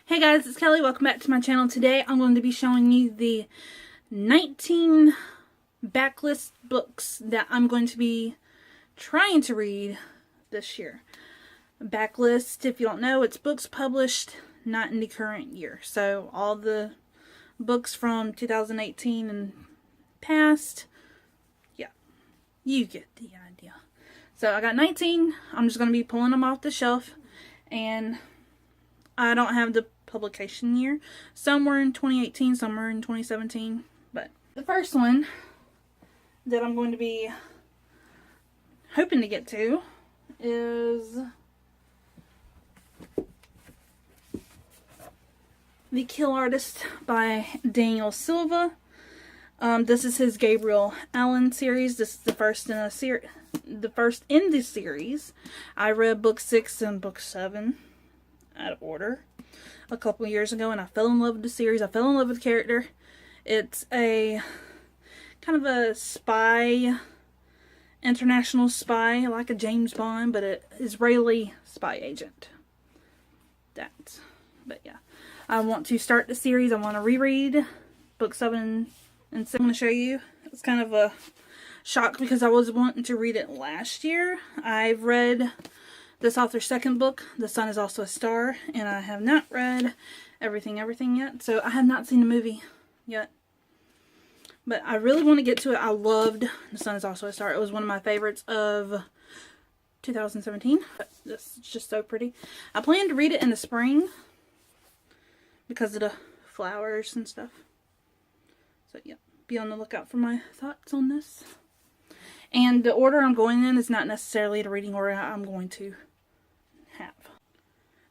Hey guys, it's Kelly. Welcome back to my channel. Today I'm going to be showing you the 19 backlist books that I'm going to be trying to read this year. Backlist, if you don't know, it's books published not in the current year. So all the books from 2018 and past, yeah, you get the idea. So I got 19. I'm just going to be pulling them off the shelf, and I don't have the publication year. Some were in 2018, some were in 2017. But the first one that I'm going to be hoping to get to is The Kill Artist by Daniel Silva. This is his Gabriel Allen series. This is the first in the series. I read book 6 and book 7 out of order a couple years ago, and I fell in love with the series. I fell in love with the character. It's a kind of a spy, international spy, like a James Bond, but an Israeli spy agent. But yeah, I want to start the series. I want to reread book 7 and 6. I'm going to show you. It's kind of a shock because I was wanting to read it last year. I've read this author's second book, The Sun Is Also a Star, and I have not read Everything yet, so I have not seen the movie yet. But I really want to get to it. I loved The Sun Is Also a Star. It was one of my favorites of 2017. This is just so pretty. I plan to read it in the spring because of the flowers and stuff. So yeah, be on the lookout for my thoughts on this. And the order I'm going in is not necessarily the reading order I'm going to have.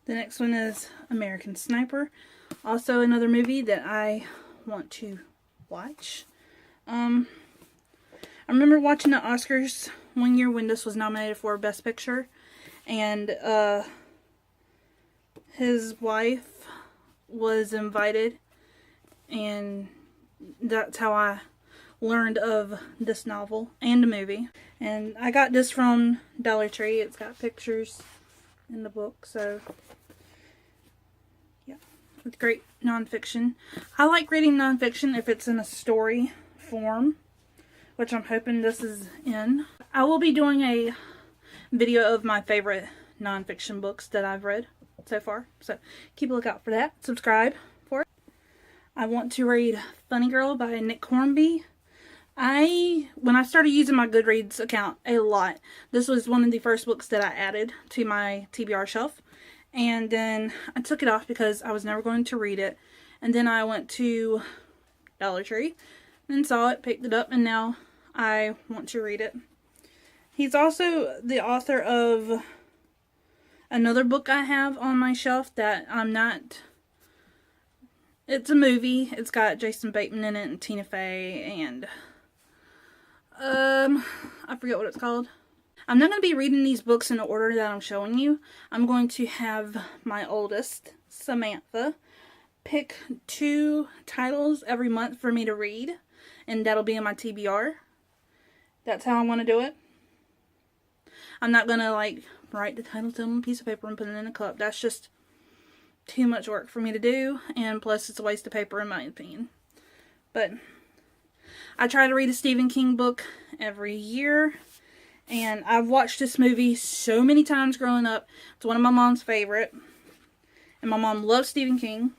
The next one is American Sniper. Also another movie that I want to watch. I remember watching the Oscars one year when this was nominated for Best Picture. And his wife was invited. And that's how I learned of this novel and the movie. And I got this from Dollar Tree. It's got pictures in the book, so yeah, it's great nonfiction. I like reading nonfiction if it's in a story form, which I'm hoping this is in. I will be doing a video of my favorite nonfiction books that I've read so far, so keep a lookout for that. Subscribe for it. I want to read Funny Girl by Nick Hornby. When I started using my Goodreads account a lot, this was one of the first books that I added to my TBR shelf. And then I took it off because I was never going to read it. And then I went to Dollar Tree and saw it, picked it up, and now I want to read it. He's also the author of another book I have on my shelf that I'm not... It's a movie. It's got Jason Bateman in it and Tina Fey and... I forget what it's called. I'm not going to be reading these books in the order that I'm showing you. I'm going to have my oldest, Samantha, pick 2 titles every month for me to read, and that'll be in my TBR. That's how I want to do it. I'm not going to, like, write the title down on a piece of paper and put it in a cup. That's just too much work for me to do, and plus it's a waste of paper in my opinion. But I try to read a Stephen King book every year, and I've watched this movie so many times growing up. It's one of my mom's favorite, and my mom loves Stephen King,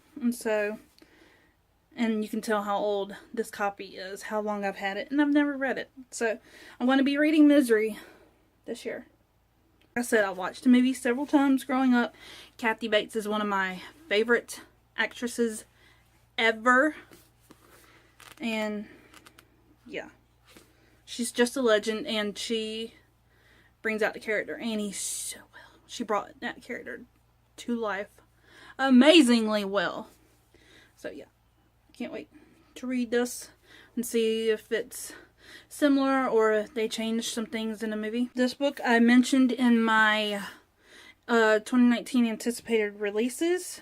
and you can tell how old this copy is, how long I've had it, and I've never read it. So I'm going to be reading Misery this year. Like I said, I watched the movie several times growing up. Kathy Bates is one of my favorite actresses ever, and yeah, she's just a legend, and she brings out the character Annie so well. She brought that character to life amazingly well. So yeah, can't wait to read this and see if it's similar or if they changed some things in the movie. This book I mentioned in my 2019 anticipated releases,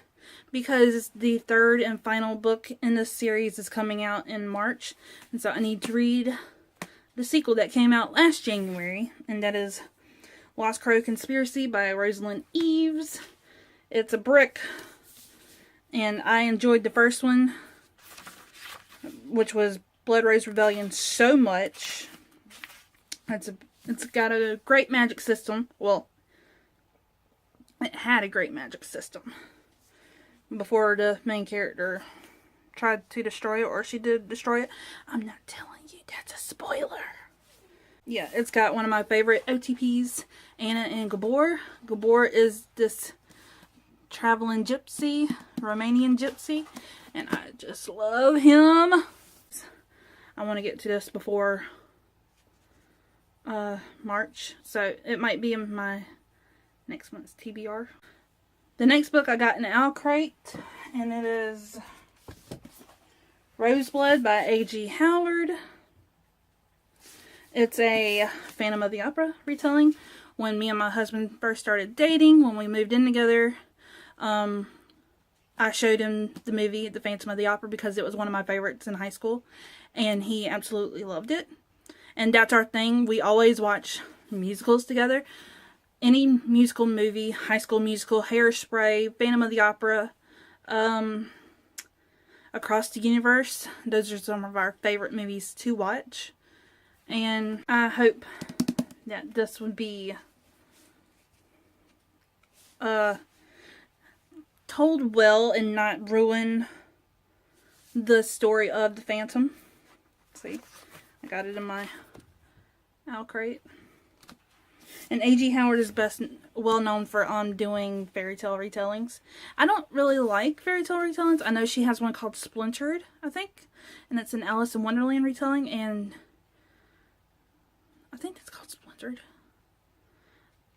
because the third and final book in this series is coming out in March, and so I need to read the sequel that came out last January, and that is Lost Crow Conspiracy by Rosalind Eves. It's a brick And I enjoyed the first one, which was Blood Rose Rebellion, so much. It's got a great magic system. Well, it had a great magic system before the main character tried to destroy it, or she did destroy it. I'm not telling you, that's a spoiler. Yeah, it's got one of my favorite OTPs, Anna and Gabor. Gabor is this traveling gypsy, Romanian gypsy, and I just love him. I want to get to this before March, so it might be in my next month's TBR. The next book I got in an owl crate, and it is Roseblood by A.G. Howard. It's a Phantom of the Opera retelling. When me and my husband first started dating, when we moved in together, I showed him the movie, The Phantom of the Opera, because it was one of my favorites in high school, and he absolutely loved it. And that's our thing. We always watch musicals together. Any musical movie, High School Musical, Hairspray, Phantom of the Opera, Across the Universe. Those are some of our favorite movies to watch. And I hope that this would be told well and not ruin the story of the Phantom. See, I got it in my owl crate. And A.G. Howard is best well known for doing fairy tale retellings. I don't really like fairy tale retellings. I know she has one called Splintered, I think, and it's an Alice in Wonderland retelling, and I think it's called Splintered.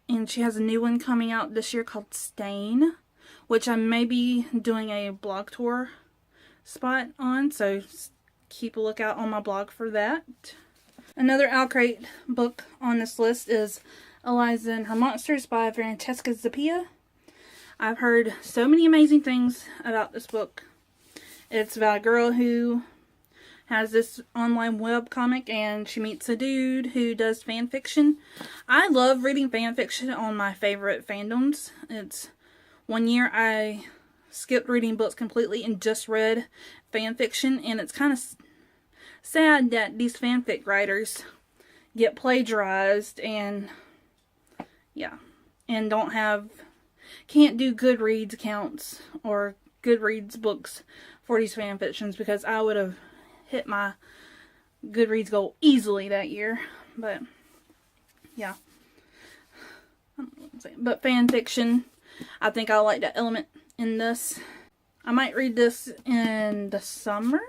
And she has a new one coming out this year called Stain, which I may be doing a blog tour spot on, so keep a lookout on my blog for that. Another owl crate book on this list is Eliza and Her Monsters by Francesca Zappia. I've heard so many amazing things about this book. It's about a girl who has this online web comic, and she meets a dude who does fan fiction. I love reading fan fiction on my favorite fandoms. One year I skipped reading books completely and just read fan fiction, and it's kind of sad that these fanfic writers get plagiarized and can't do Goodreads accounts or Goodreads books for these fan fictions, because I would have hit my Goodreads goal easily that year. But yeah, but fan fiction, I think I like that element in this. I might read this in the summer.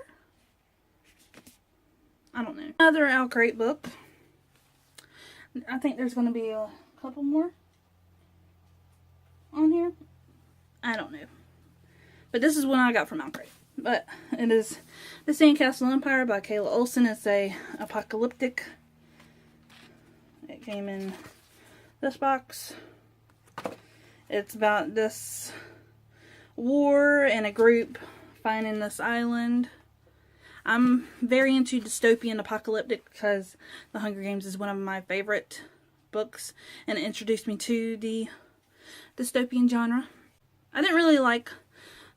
I don't know. Another owl crate book. I think there's going to be a couple more on here. I don't know. But this is one I got from owl crate. But it is The Sandcastle Empire by Kayla Olson. It's a apocalyptic. It came in this box. It's about this war and a group finding this island. I'm very into dystopian apocalyptic because The Hunger Games is one of my favorite books, and it introduced me to the dystopian genre. I didn't really like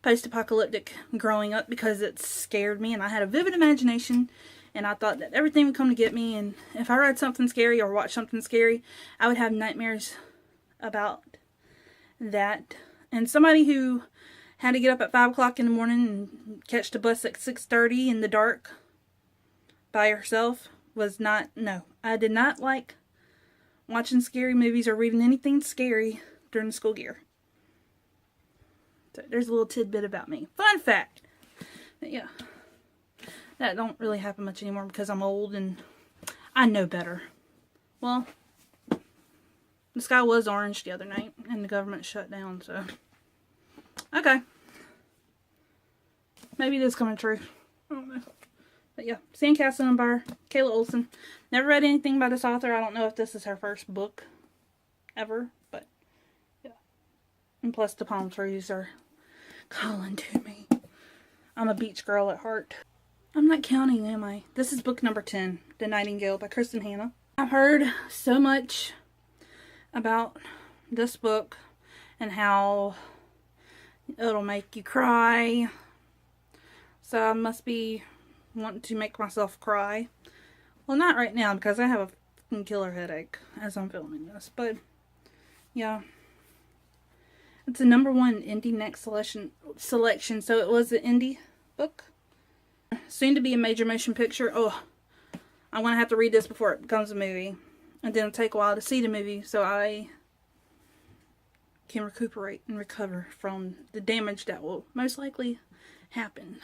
post-apocalyptic growing up because it scared me, and I had a vivid imagination, and I thought that everything would come to get me, and if I read something scary or watched something scary, I would have nightmares about that. And somebody who had to get up at 5 o'clock in the morning and catch the bus at 6:30 in the dark by herself was not, no. I did not like watching scary movies or reading anything scary during the school year. So there's a little tidbit about me. Fun fact. But yeah. That don't really happen much anymore because I'm old and I know better. Well, the sky was orange the other night and the government shut down, so. Okay. Maybe it is coming true. I don't know. But yeah, Sandcastle Empire, Kayla Olson. Never read anything by this author. I don't know if this is her first book ever, but yeah. And plus the palm trees are calling to me. I'm a beach girl at heart. I'm not counting, am I? This is book number 10, The Nightingale by Kristen Hanna. I've heard so much about this book and how It'll make you cry. So I must be wanting to make myself cry. Well, not right now because I have a fucking killer headache as I'm filming this. But, yeah. It's a #1 indie next selection. So it was an indie book. Soon to be a major motion picture. Oh, I'm going to have to read this before it becomes a movie. And then it'll take a while to see the movie so I can recuperate and recover from the damage that will most likely happen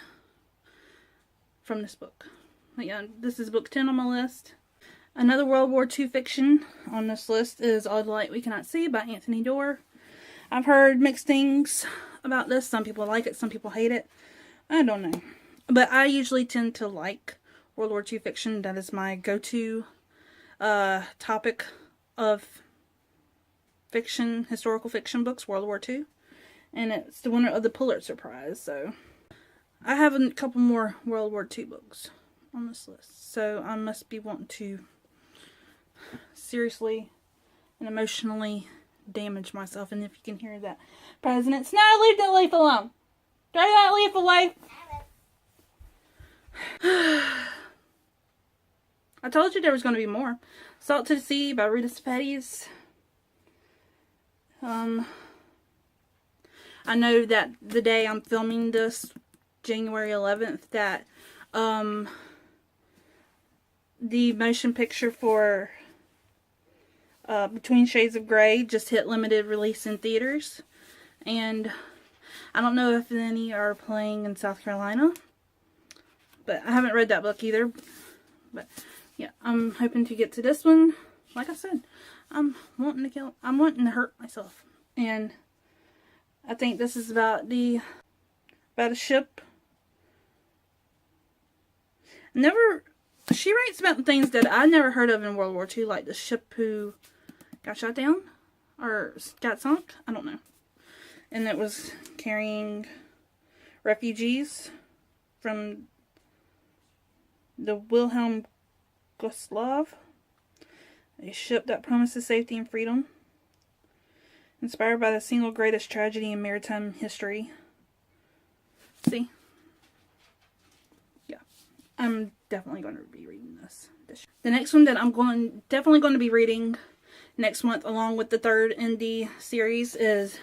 from this book. But yeah, this is book 10 on my list. Another World War II fiction on this list is All the Light We Cannot See by Anthony Doerr. I've heard mixed things about this. Some people like it, some people hate it. I don't know. But I usually tend to like World War II fiction. That is my go-to topic of fiction, historical fiction books, World War II. And it's the winner of the Pulitzer Prize. So I have a couple more World War II books on this list. So I must be wanting to seriously and emotionally damage myself. And if you can hear that, President Snow, leave that leaf alone. Throw that leaf away. I told you there was going to be more. Salt to the Sea by Rita Sepetys. I know that the day I'm filming this, January 11th, that the motion picture for Between Shades of Grey just hit limited release in theaters. And I don't know if any are playing in South Carolina. But I haven't read that book either. But yeah, I'm hoping to get to this one. Like I said, I'm wanting to hurt myself. And I think this is about a ship. She writes about things that I never heard of in World War II, like the ship who got shot down or got sunk. I don't know. And it was carrying refugees from the Wilhelm Gustave, a ship that promises safety and freedom, inspired by the single greatest tragedy in maritime history. See? Yeah. I'm definitely going to be reading this. The next one that I'm definitely going to be reading next month, along with the third indie series, is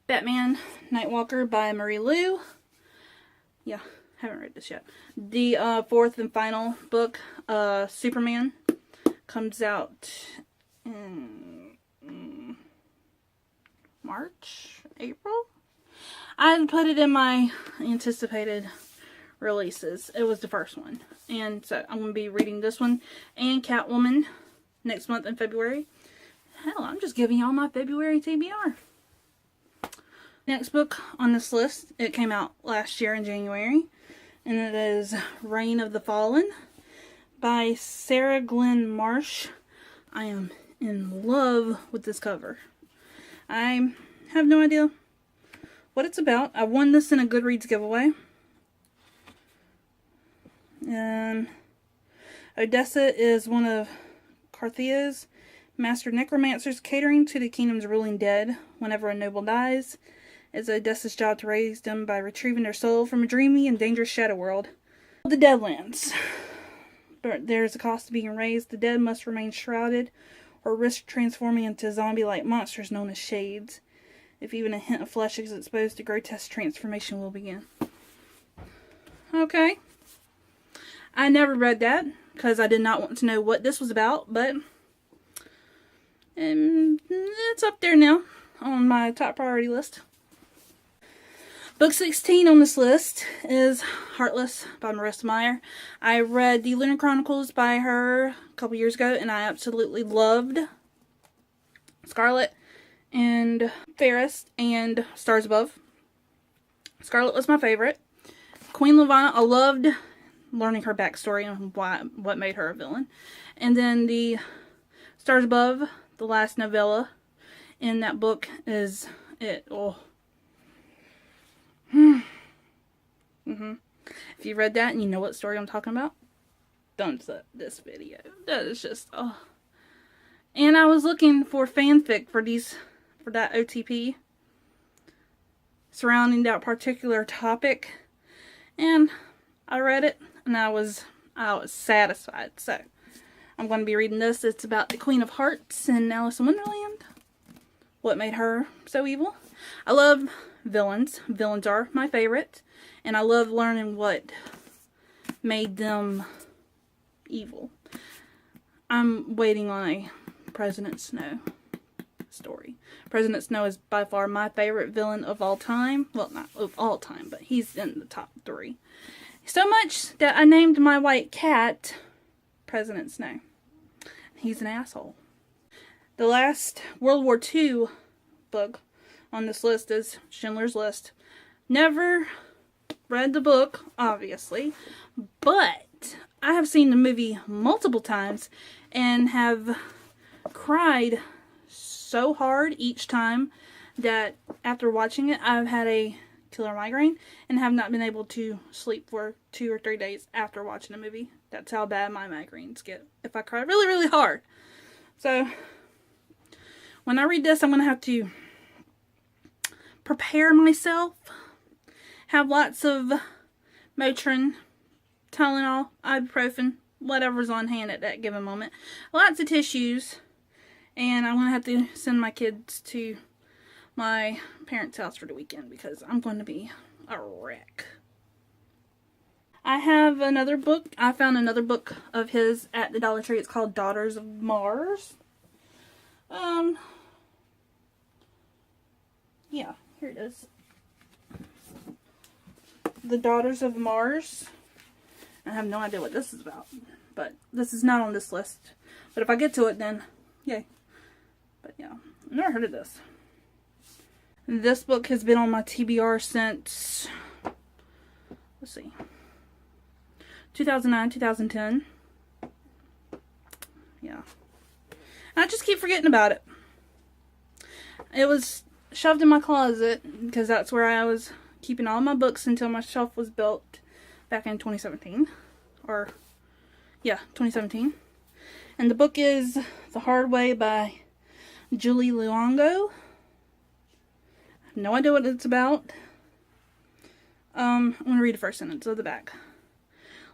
Batman Nightwalker by Marie Lu. Yeah, haven't read this yet. The fourth and final book, Superman, comes out in March, April. I put it in my anticipated releases. It was the first one. And so I'm going to be reading this one and Catwoman next month in February. Hell, I'm just giving y'all my February TBR. Next book on this list, it came out last year in January, and it is Reign of the Fallen by Sarah Glenn Marsh. I am in love with this cover. I have no idea what it's about. I won this in a Goodreads giveaway. Odessa is one of Carthia's master necromancers, catering to the kingdom's ruling dead. Whenever a noble dies, it's Odessa's job to raise them by retrieving their soul from a dreamy and dangerous shadow world, the Deadlands. But there's a cost to being raised. The dead must remain shrouded or risk transforming into zombie-like monsters known as shades. If even a hint of flesh is exposed, a grotesque transformation will begin. Okay. I never read that because I did not want to know what this was about, but it's up there now on my top priority list. Book 16 on this list is Heartless by Marissa Meyer. I read the Lunar Chronicles by her a couple years ago, and I absolutely loved Scarlet and Fairest and Stars Above. Scarlet was my favorite. Queen Lavanna, I loved learning her backstory and what made her a villain. And then the Stars Above, the last novella in that book, is it. Oh. If you read that and you know what story I'm talking about, thumbs up this video. That is just, oh. And I was looking for fanfic for that OTP surrounding that particular topic, and I read it and I was satisfied. So I'm going to be reading this. It's about the Queen of Hearts in Alice in Wonderland. What made her so evil? I love villains. Villains are my favorite, and I love learning what made them evil. I'm waiting on a President Snow story. President Snow is by far my favorite villain of all time. Well, not of all time, but he's in the top 3. So much that I named my white cat President Snow. He's an asshole. The last World War II book on this list is Schindler's List. Never read the book, obviously, but I have seen the movie multiple times and have cried so hard each time that after watching it, I've had a killer migraine and have not been able to sleep for 2 or 3 days after watching a movie. That's how bad my migraines get if I cry really, really hard. So when I read this, I'm going to have to prepare myself, have lots of Motrin, Tylenol, ibuprofen, whatever's on hand at that given moment, lots of tissues, and I'm going to have to send my kids to my parents' house for the weekend because I'm going to be a wreck. I have another book. I found another book of his at the Dollar Tree. It's called Daughters of Mars. Yeah, here it is. The Daughters of Mars. I have no idea what this is about, but this is not on this list. But if I get to it, then yay. But yeah, I've never heard of this. This book has been on my TBR since, let's see, 2009, 2010. Yeah. I just keep forgetting about it. It was shoved in my closet because that's where I was keeping all my books until my shelf was built back in 2017. Or, yeah, 2017. And the book is The Hard Way by Julie Luongo. No idea what it's about. I'm going to read the first sentence of the back.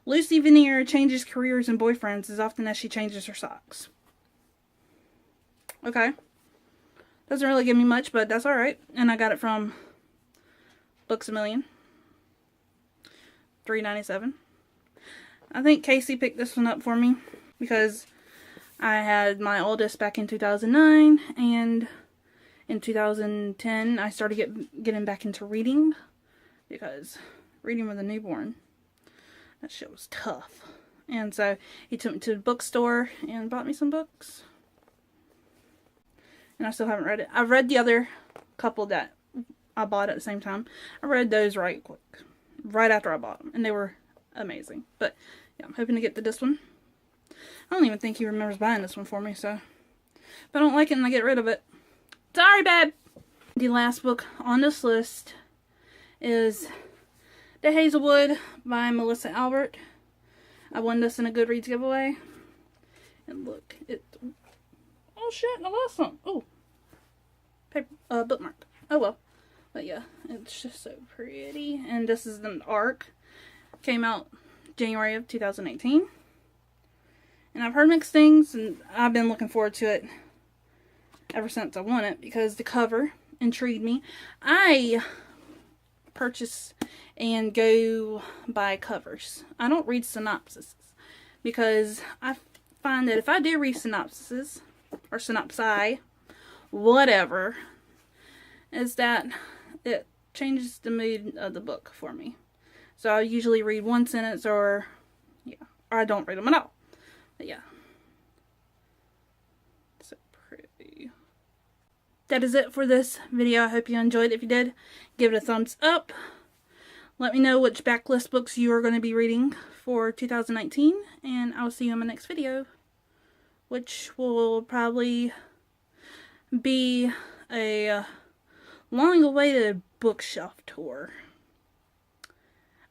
Lucy Veneer changes careers and boyfriends as often as she changes her socks. Okay. Doesn't really give me much, but that's alright. And I got it from Books A Million. $3.97. I think Casey picked this one up for me because I had my oldest back in 2009, and in 2010 I started getting back into reading because reading with a newborn, that shit was tough. And so he took me to the bookstore and bought me some books. And I still haven't read it. I've read the other couple that I bought at the same time. I read those right quick. Right after I bought them. And they were amazing. But yeah, I'm hoping to get to this one. I don't even think he remembers buying this one for me. So if I don't like it and I get rid of it, sorry, babe. The last book on this list is The Hazelwood by Melissa Albert. I won this in a Goodreads giveaway. And look, oh shit, I lost some. Oh, paper, bookmark. Oh well. But yeah, it's just so pretty. And this is an ARC. Came out January of 2018. And I've heard mixed things, and I've been looking forward to it ever since I won it because the cover intrigued me. I purchase and go by covers. I don't read synopses because I find that if I do read synopses or synopsi, whatever, is that it changes the mood of the book for me. So I usually read one sentence or I don't read them at all. But yeah. So pretty. That is it for this video. I hope you enjoyed. If you did, give it a thumbs up. Let me know which backlist books you are going to be reading for 2019. And I'll see you in my next video, which will probably be a long-awaited bookshelf tour.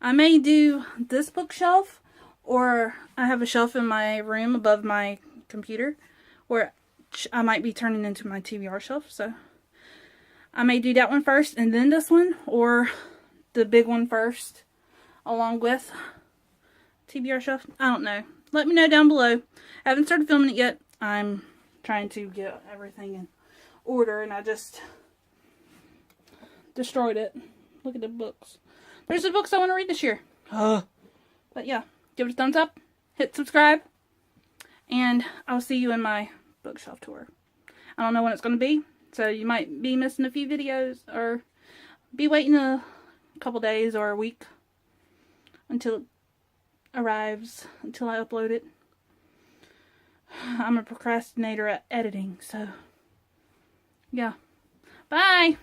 I may do this bookshelf, or I have a shelf in my room above my computer where I might be turning into my TBR shelf. So I may do that one first and then this one, or the big one first along with TBR shelf. I don't know. Let me know down below. I haven't started filming it yet. I'm trying to get everything in order, and I just destroyed it. Look at the books. There's the books I want to read this year. But yeah, give it a thumbs up, hit subscribe, and I'll see you in my bookshelf tour. I don't know when it's going to be, so you might be missing a few videos, or be waiting a couple days or a week until it arrives, until I upload it. I'm a procrastinator at editing, so yeah. Bye!